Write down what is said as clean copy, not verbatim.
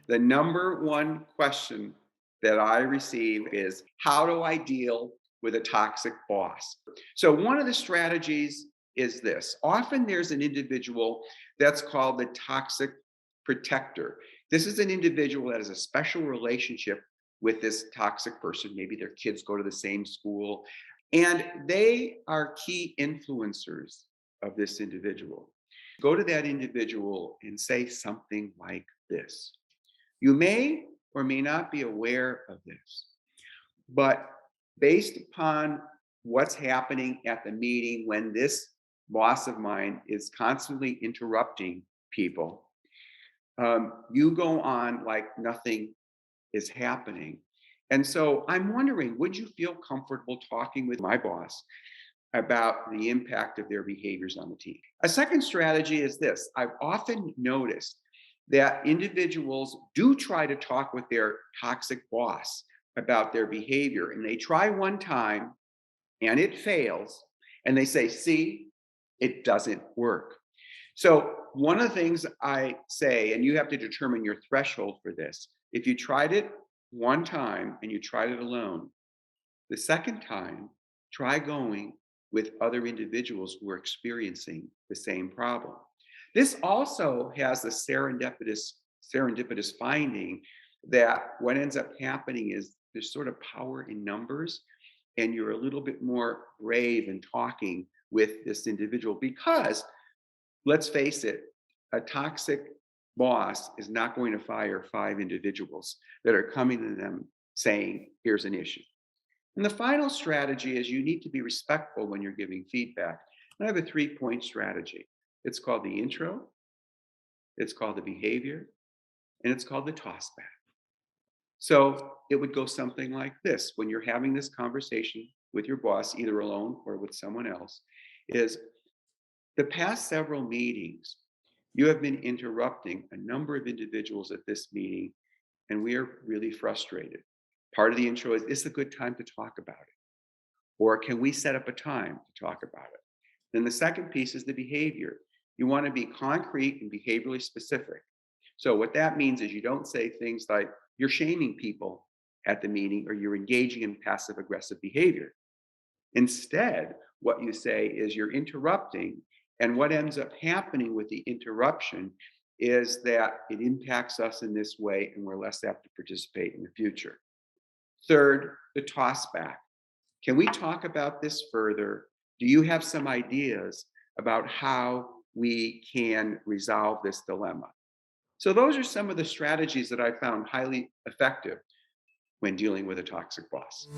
The number one question that I receive is, how do I deal with a toxic boss? So, one of the strategies is this. Often there's an individual that's called the toxic protector. This is an individual that has a special relationship with this toxic person. Maybe their kids go to the same school, and they are key influencers of this individual. Go to that individual and say something like this. You may or may not be aware of this, but based upon what's happening at the meeting when this boss of mine is constantly interrupting people, you go on like nothing is happening. And so I'm wondering, would you feel comfortable talking with my boss about the impact of their behaviors on the team? A second strategy is this. I've often noticed that individuals do try to talk with their toxic boss about their behavior, and they try one time and it fails, and they say, see, it doesn't work. So, one of the things I say, and you have to determine your threshold for this, if you tried it one time and you tried it alone, the second time, try going with other individuals who are experiencing the same problem. This also has the serendipitous finding that what ends up happening is there's sort of power in numbers, and you're a little bit more brave in talking with this individual because, let's face it, a toxic boss is not going to fire five individuals that are coming to them saying, here's an issue. And the final strategy is you need to be respectful when you're giving feedback. And I have a 3-point strategy. It's called the intro, it's called the behavior, and it's called the toss back. So it would go something like this when you're having this conversation with your boss, either alone or with someone else, is the past several meetings, you have been interrupting a number of individuals at this meeting, and we are really frustrated. Part of the intro is a good time to talk about it? Or can we set up a time to talk about it? Then the second piece is the behavior. You want to be concrete and behaviorally specific. So what that means is you don't say things like you're shaming people at the meeting or you're engaging in passive aggressive behavior. Instead, what you say is you're interrupting, and what ends up happening with the interruption is that it impacts us in this way and we're less apt to participate in the future. Third, the toss back. Can we talk about this further? Do you have some ideas about how we can resolve this dilemma? So, those are some of the strategies that I found highly effective when dealing with a toxic boss.